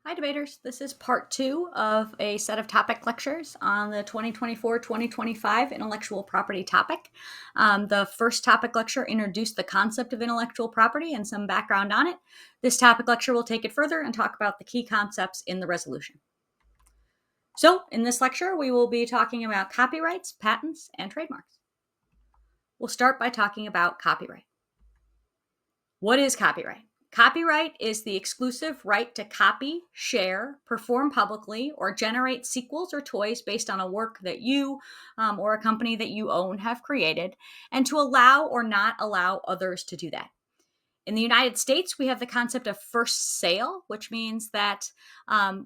Hi, debaters. This is part two of a set of topic lectures on the 2024-2025 intellectual property topic. The first topic lecture introduced the concept of intellectual property and some background on it. This topic lecture will take it further and talk about the key concepts in the resolution. So, in this lecture, we will be talking about copyrights, patents, and trademarks. We'll start by talking about copyright. What is copyright? Copyright is the exclusive right to copy, share, perform publicly, or generate sequels or toys based on a work that you or a company that you own have created, and to allow or not allow others to do that. In the United States, we have the concept of first sale, which means that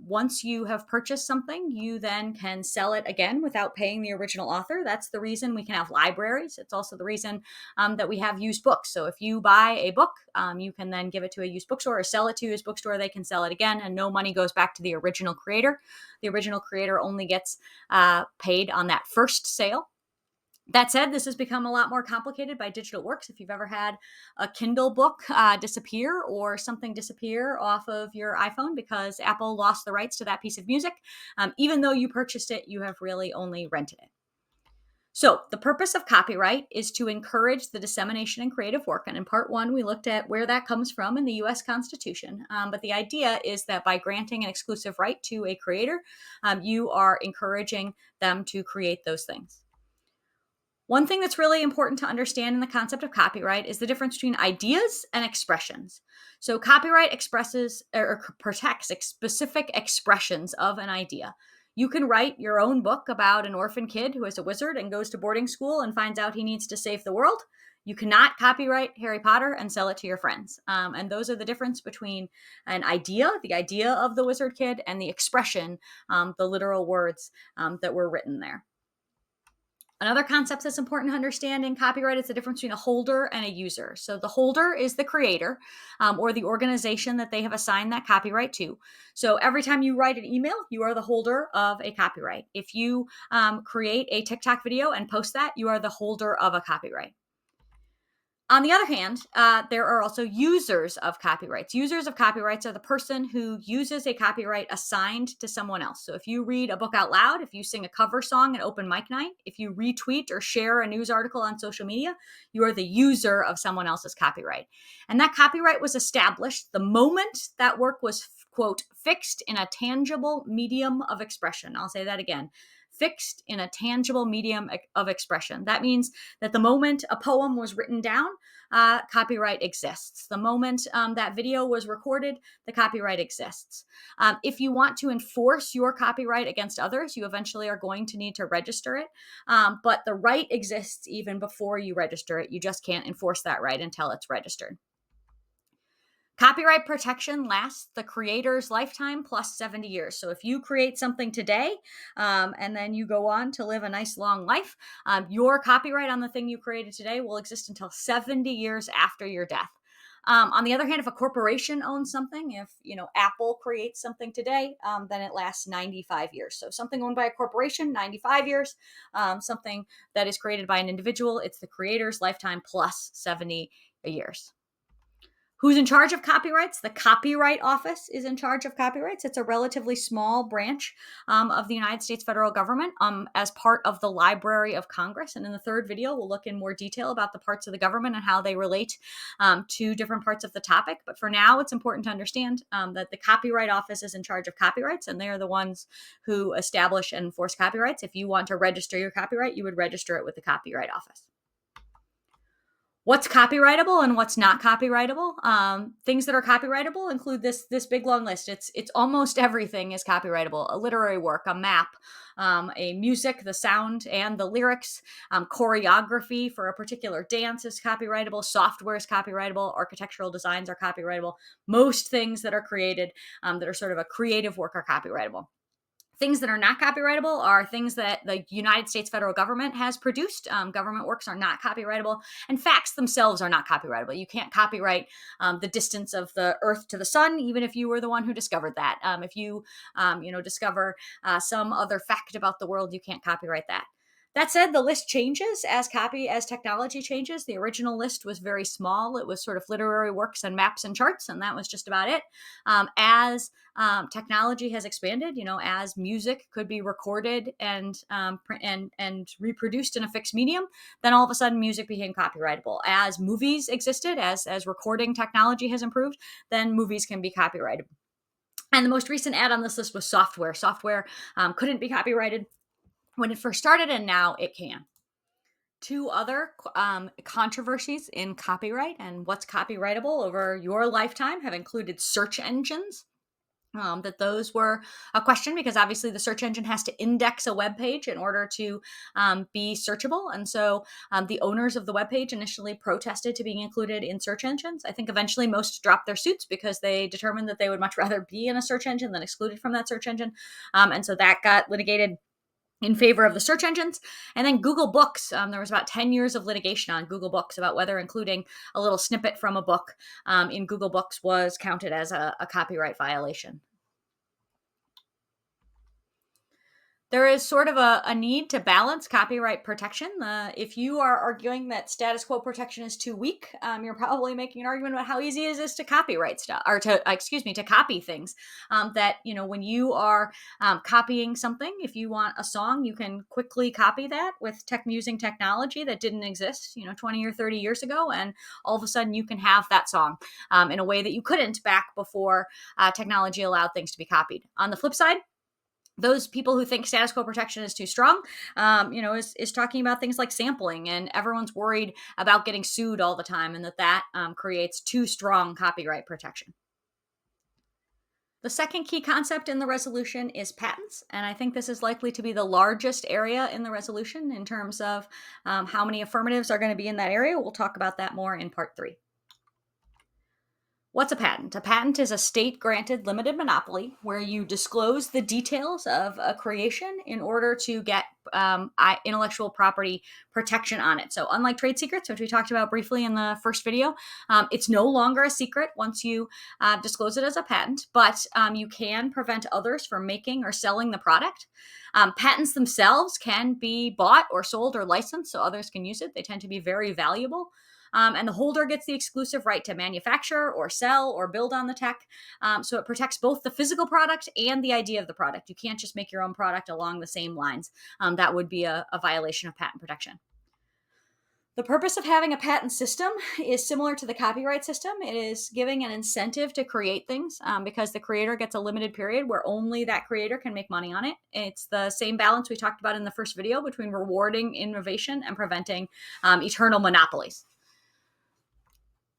once you have purchased something, you then can sell it again without paying the original author. That's the reason we can have libraries. It's also the reason that we have used books. So if you buy a book, you can then give it to a used bookstore or sell it to a used bookstore. They can sell it again, and no money goes back to the original creator. The original creator only gets paid on that first sale. That said, this has become a lot more complicated by digital works. If you've ever had a Kindle book disappear or something disappear off of your iPhone because Apple lost the rights to that piece of music, even though you purchased it, you have really only rented it. So the purpose of copyright is to encourage the dissemination and creative work. And in part one, we looked at where that comes from in the US Constitution. But the idea is that by granting an exclusive right to a creator, you are encouraging them to create those things. One thing that's really important to understand in the concept of copyright is the difference between ideas and expressions. So copyright expresses or protects specific expressions of an idea. You can write your own book about an orphan kid who is a wizard and goes to boarding school and finds out he needs to save the world. You cannot copyright Harry Potter and sell it to your friends. And those are the difference between an idea, the idea of the wizard kid, and the expression, the literal words that were written there. Another concept that's important to understand in copyright is the difference between a holder and a user. So the holder is the creator or the organization that they have assigned that copyright to. So every time you write an email, you are the holder of a copyright. If you create a TikTok video and post that, you are the holder of a copyright. On the other hand, there are also users of copyrights. Users of copyrights are the person who uses a copyright assigned to someone else. So if you read a book out loud, if you sing a cover song at open mic night, if you retweet or share a news article on social media, you are the user of someone else's copyright. And that copyright was established the moment that work was, quote, fixed in a tangible medium of expression. I'll say that again. Fixed in a tangible medium of expression. That means that the moment a poem was written down, copyright exists. The moment that video was recorded, the copyright exists. If you want to enforce your copyright against others, you eventually are going to need to register it. But the right exists even before you register it. You just can't enforce that right until it's registered. Copyright protection lasts the creator's lifetime plus 70 years. So if you create something today and then you go on to live a nice long life, your copyright on the thing you created today will exist until 70 years after your death. On the other hand, if a corporation owns something, if Apple creates something today, then it lasts 95 years. So something owned by a corporation, 95 years. Something that is created by an individual, it's the creator's lifetime plus 70 years. Who's in charge of copyrights? The Copyright Office is in charge of copyrights. It's a relatively small branch of the United States federal government as part of the Library of Congress. And in the third video, we'll look in more detail about the parts of the government and how they relate to different parts of the topic. But for now, it's important to understand that the Copyright Office is in charge of copyrights, and they are the ones who establish and enforce copyrights. If you want to register your copyright, you would register it with the Copyright Office. What's copyrightable and what's not copyrightable? Things that are copyrightable include this big long list. It's almost everything is copyrightable. A literary work, a map, a music, the sound and the lyrics, choreography for a particular dance is copyrightable. Software is copyrightable. Architectural designs are copyrightable. Most things that are created that are sort of a creative work are copyrightable. Things that are not copyrightable are things that the United States federal government has produced. Government works are not copyrightable, and facts themselves are not copyrightable. You can't copyright the distance of the Earth to the sun, even if you were the one who discovered that. If you, discover some other fact about the world, you can't copyright that. That said, the list changes as technology changes. The original list was very small. It was sort of literary works and maps and charts, and that was just about it. As technology has expanded, as music could be recorded and reproduced in a fixed medium, then all of a sudden music became copyrightable. As movies existed, as recording technology has improved, then movies can be copyrighted. And the most recent add on this list was software. Software couldn't be copyrighted when it first started, and now it can. Two other controversies in copyright and what's copyrightable over your lifetime have included search engines. That those were a question because obviously the search engine has to index a web page in order to be searchable. And so the owners of the web page initially protested to being included in search engines. I think eventually most dropped their suits because they determined that they would much rather be in a search engine than excluded from that search engine. And so that got litigated in favor of the search engines. And then Google Books, there was about 10 years of litigation on Google Books about whether including a little snippet from a book in Google Books was counted as a copyright violation. There is sort of a need to balance copyright protection. If you are arguing that status quo protection is too weak, you're probably making an argument about how easy it is to copyright stuff, or to copy things. That, when you are copying something, if you want a song, you can quickly copy that using technology that didn't exist, 20 or 30 years ago, and all of a sudden you can have that song in a way that you couldn't back before technology allowed things to be copied. On the flip side, those people who think status quo protection is too strong, is talking about things like sampling, and everyone's worried about getting sued all the time, and that creates too strong copyright protection. The second key concept in the resolution is patents, and I think this is likely to be the largest area in the resolution in terms of how many affirmatives are going to be in that area. We'll talk about that more in part 3. What's a patent? A patent is a state-granted limited monopoly where you disclose the details of a creation in order to get intellectual property protection on it. So unlike trade secrets, which we talked about briefly in the first video, it's no longer a secret once you disclose it as a patent, but you can prevent others from making or selling the product. Patents themselves can be bought or sold or licensed so others can use it. They tend to be very valuable. And the holder gets the exclusive right to manufacture or sell or build on the tech. So it protects both the physical product and the idea of the product. You can't just make your own product along the same lines. That would be a violation of patent protection. The purpose of having a patent system is similar to the copyright system. It is giving an incentive to create things because the creator gets a limited period where only that creator can make money on it. It's the same balance we talked about in the first video between rewarding innovation and preventing eternal monopolies.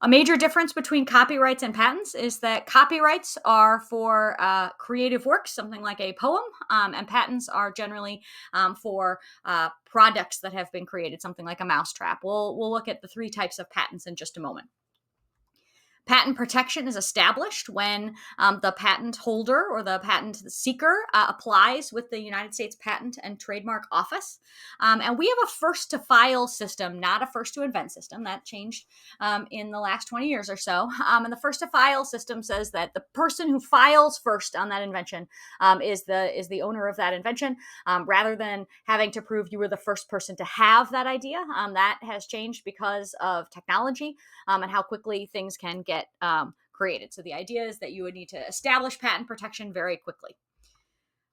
A major difference between copyrights and patents is that copyrights are for creative works, something like a poem, and patents are generally for products that have been created, something like a mousetrap. We'll look at the 3 types of patents in just a moment. Patent protection is established when the patent holder or the patent seeker applies with the United States Patent and Trademark Office. And we have a first to file system, not a first to invent system. That changed in the last 20 years or so. And the first to file system says that the person who files first on that invention is the owner of that invention, rather than having to prove you were the first person to have that idea. That has changed because of technology and how quickly things can get created. So the idea is that you would need to establish patent protection very quickly.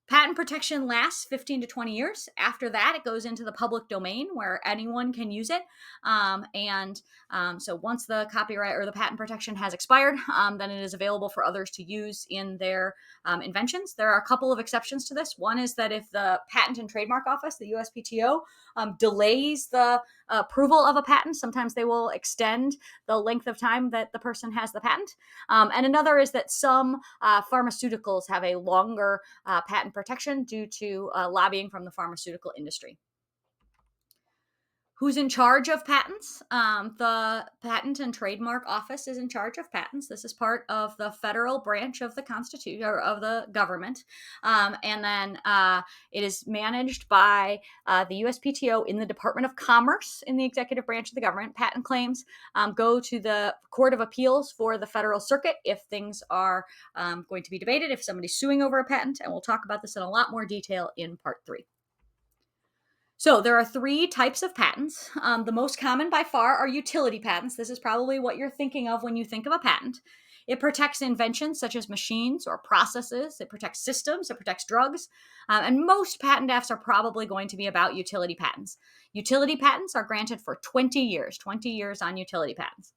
Patent protection lasts 15 to 20 years. After that, it goes into the public domain where anyone can use it. So once the copyright or the patent protection has expired, then it is available for others to use in their inventions. There are a couple of exceptions to this. One is that if the Patent and Trademark Office, the USPTO, delays the approval of a patent, sometimes they will extend the length of time that the person has the patent. And another is that some pharmaceuticals have a longer patent protection due to lobbying from the pharmaceutical industry. Who's in charge of patents? The Patent and Trademark Office is in charge of patents. This is part of the federal branch of the Constitution or of the government. And then it is managed by the USPTO in the Department of Commerce in the executive branch of the government. Patent claims go to the Court of Appeals for the Federal Circuit if things are going to be debated, if somebody's suing over a patent. And we'll talk about this in a lot more detail in part 3. So there are three types of patents. The most common by far are utility patents. This is probably what you're thinking of when you think of a patent. It protects inventions such as machines or processes. It protects systems. It protects drugs. And most patent drafts are probably going to be about utility patents. Utility patents are granted for 20 years on utility patents.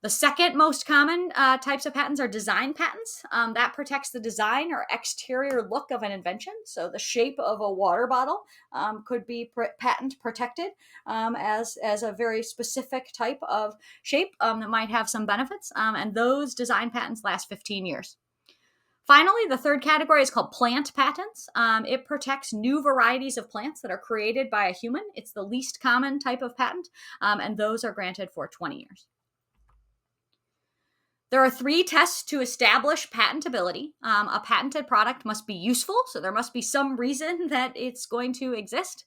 The second most common types of patents are design patents. That protects the design or exterior look of an invention. So the shape of a water bottle could be patent protected as a very specific type of shape that might have some benefits. And those design patents last 15 years. Finally, the third category is called plant patents. It protects new varieties of plants that are created by a human. It's the least common type of patent, and those are granted for 20 years. There are three tests to establish patentability. A patented product must be useful, so there must be some reason that it's going to exist.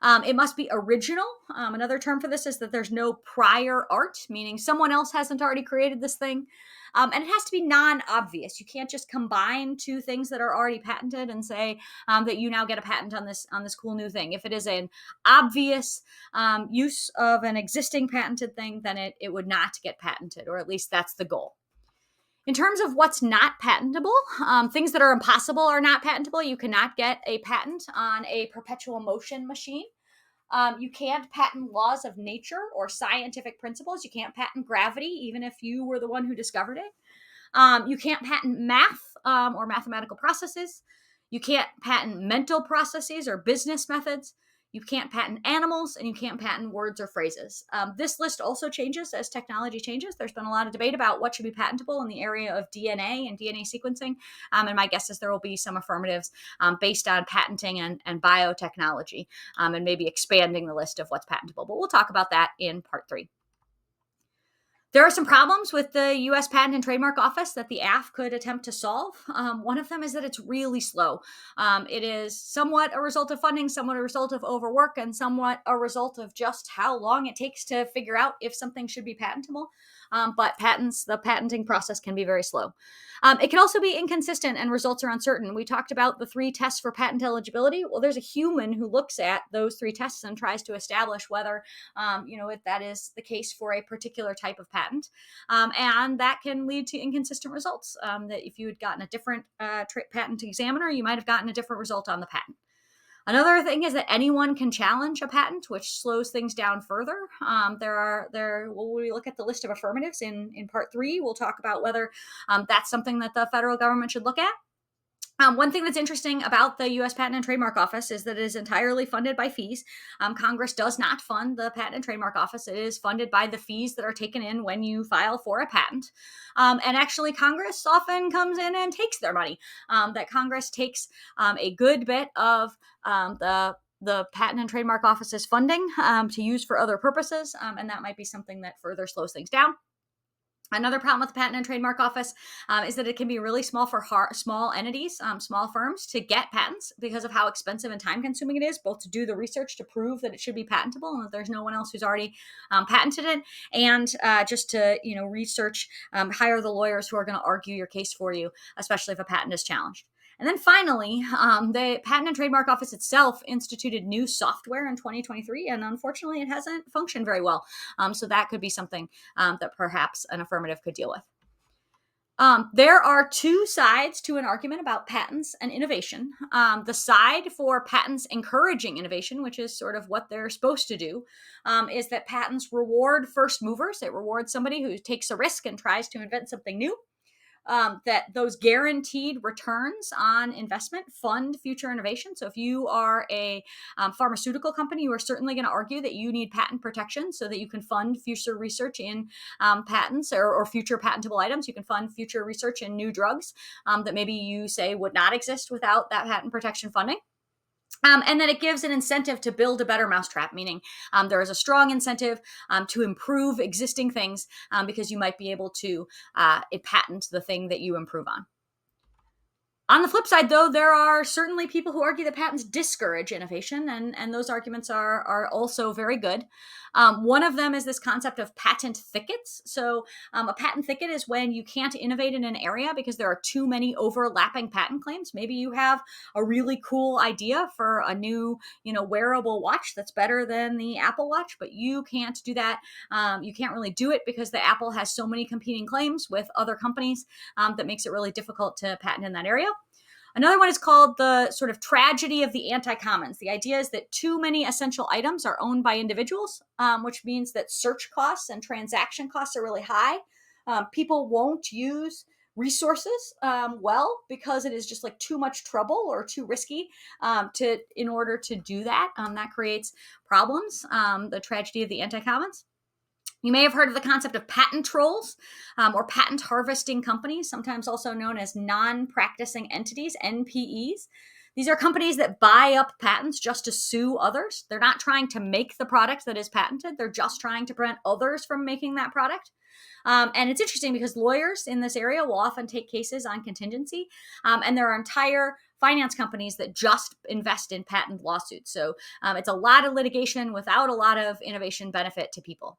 It must be original. Another term for this is that there's no prior art, meaning someone else hasn't already created this thing. And it has to be non-obvious. You can't just combine two things that are already patented and say that you now get a patent on this cool new thing. If it is an obvious use of an existing patented thing, then it would not get patented, or at least that's the goal. In terms of what's not patentable, things that are impossible are not patentable. You cannot get a patent on a perpetual motion machine. You can't patent laws of nature or scientific principles. You can't patent gravity, even if you were the one who discovered it. You can't patent math or mathematical processes. You can't patent mental processes or business methods. You can't patent animals, and you can't patent words or phrases. This list also changes as technology changes. There's been a lot of debate about what should be patentable in the area of DNA and DNA sequencing. And my guess is there will be some affirmatives based on patenting and biotechnology, and maybe expanding the list of what's patentable. But we'll talk about that in part 3. There are some problems with the U.S. Patent and Trademark Office that the AF could attempt to solve. One of them is that it's really slow. It is somewhat a result of funding, somewhat a result of overwork, and somewhat a result of just how long it takes to figure out if something should be patentable. But the patenting process can be very slow. It can also be inconsistent and results are uncertain. We talked about the 3 tests for patent eligibility. Well, there's a human who looks at those 3 tests and tries to establish whether, if that is the case for a particular type of patent. And that can lead to inconsistent results. That if you had gotten a different patent examiner, you might have gotten a different result on the patent. Another thing is that anyone can challenge a patent, which slows things down further. When we look at the list of affirmatives in part 3, we'll talk about whether that's something that the federal government should look at. One thing that's interesting about the U.S. Patent and Trademark Office is that it is entirely funded by fees. Congress does not fund the Patent and Trademark Office. It is funded by the fees that are taken in when you file for a patent. And actually, Congress often comes in and takes their money. That Congress takes a good bit of the Patent and Trademark Office's funding to use for other purposes, and that might be something that further slows things down. Another problem with the Patent and Trademark Office is that it can be really small for small entities, small firms, to get patents because of how expensive and time-consuming it is, both to do the research to prove that it should be patentable and that there's no one else who's already patented it, and just to research, hire the lawyers who are going to argue your case for you, especially if a patent is challenged. And then finally, the Patent and Trademark Office itself instituted new software in 2023, and unfortunately, it hasn't functioned very well. So that could be something that perhaps an affirmative could deal with. There are 2 sides to an argument about patents and innovation. The side for patents encouraging innovation, which is sort of what they're supposed to do, is that patents reward first movers. It rewards somebody who takes a risk and tries to invent something new. That those guaranteed returns on investment fund future innovation. So if you are a pharmaceutical company, you are certainly going to argue that you need patent protection so that you can fund future research in patents or future patentable items. You can fund future research in new drugs that maybe you say would not exist without that patent protection funding. And then it gives an incentive to build a better mousetrap, meaning there is a strong incentive to improve existing things because you might be able to patent the thing that you improve on. On the flip side, though, there are certainly people who argue that patents discourage innovation, and those arguments are also very good. One of them is this concept of patent thickets. So a patent thicket is when you can't innovate in an area because there are too many overlapping patent claims. Maybe you have a really cool idea for a new, wearable watch that's better than the Apple Watch, but you can't do that. You can't really do it because the Apple has so many competing claims with other companies that makes it really difficult to patent in that area. Another one is called the sort of tragedy of the anti-commons. The idea is that too many essential items are owned by individuals, which means that search costs and transaction costs are really high. People won't use resources well because it is just like too much trouble or too risky in order to do that. That creates problems. The tragedy of the anti-commons. You may have heard of the concept of patent trolls or patent harvesting companies, sometimes also known as non-practicing entities, NPEs. These are companies that buy up patents just to sue others. They're not trying to make the product that is patented. They're just trying to prevent others from making that product. And it's interesting because lawyers in this area will often take cases on contingency, and there are entire finance companies that just invest in patent lawsuits. So it's a lot of litigation without a lot of innovation benefit to people.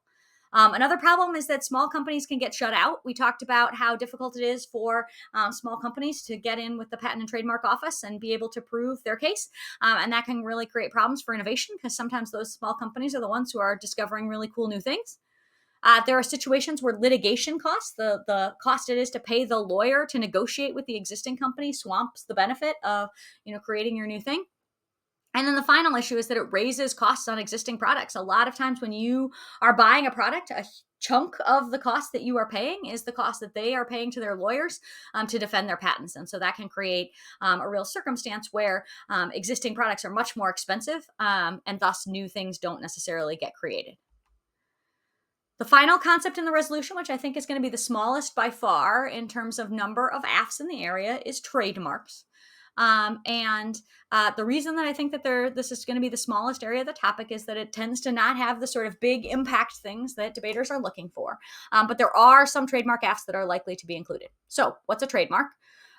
Another problem is that small companies can get shut out. We talked about how difficult it is for small companies to get in with the Patent and Trademark Office and be able to prove their case. And that can really create problems for innovation because sometimes those small companies are the ones who are discovering really cool new things. There are situations where litigation costs, the cost it is to pay the lawyer to negotiate with the existing company, swamps the benefit of creating your new thing. And then the final issue is that it raises costs on existing products. A lot of times when you are buying a product, a chunk of the cost that you are paying is the cost that they are paying to their lawyers to defend their patents. And so that can create a real circumstance where existing products are much more expensive and thus new things don't necessarily get created. The final concept in the resolution, which I think is going to be the smallest by far in terms of number of AFs in the area, is trademarks. The reason that I think that this is going to be the smallest area of the topic is that it tends to not have the sort of big impact things that debaters are looking for. But there are some trademark AFs that are likely to be included. So what's a trademark?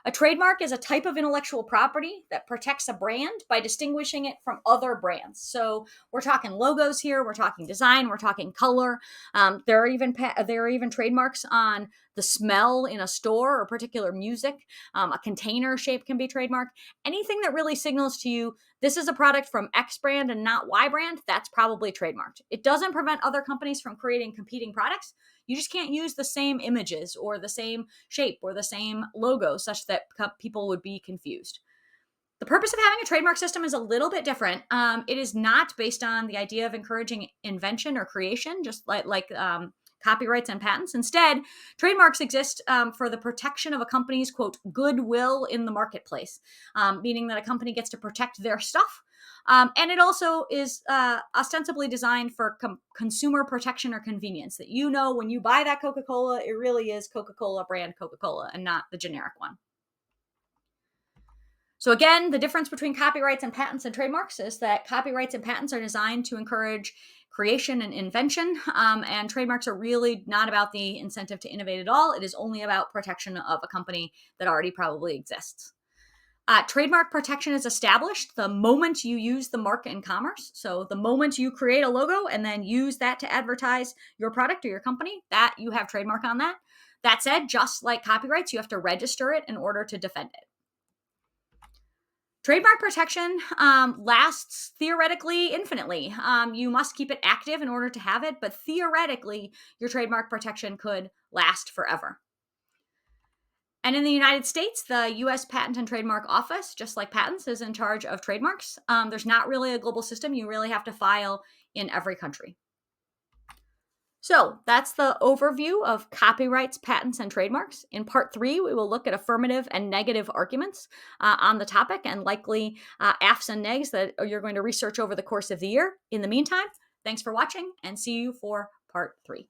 A trademark is a type of intellectual property that protects a brand by distinguishing it from other brands. So we're talking logos here, we're talking design, we're talking color. There are even trademarks on the smell in a store or particular music. A container shape can be trademarked. Anything that really signals to you this is a product from X brand and not Y brand, that's probably trademarked. It doesn't prevent other companies from creating competing products. You just can't use the same images or the same shape or the same logo such that people would be confused. The purpose of having a trademark system is a little bit different. It is not based on the idea of encouraging invention or creation, just like copyrights and patents. Instead, trademarks exist for the protection of a company's, quote, goodwill in the marketplace, meaning that a company gets to protect their stuff. And it also is ostensibly designed for consumer protection or convenience, that when you buy that Coca-Cola, it really is Coca-Cola brand Coca-Cola and not the generic one. So again, the difference between copyrights and patents and trademarks is that copyrights and patents are designed to encourage creation and invention, and trademarks are really not about the incentive to innovate at all. It is only about protection of a company that already probably exists. Trademark protection is established the moment you use the mark in commerce. So the moment you create a logo and then use that to advertise your product or your company, that you have trademark on that. That said, just like copyrights, you have to register it in order to defend it. Trademark protection lasts theoretically infinitely. You must keep it active in order to have it, but theoretically, your trademark protection could last forever. And in the United States, the U.S. Patent and Trademark Office, just like patents, is in charge of trademarks. There's not really a global system. You really have to file in every country. So that's the overview of copyrights, patents, and trademarks. In part 3, we will look at affirmative and negative arguments on the topic and likely AFs and negs that you're going to research over the course of the year. In the meantime, thanks for watching and see you for part 3.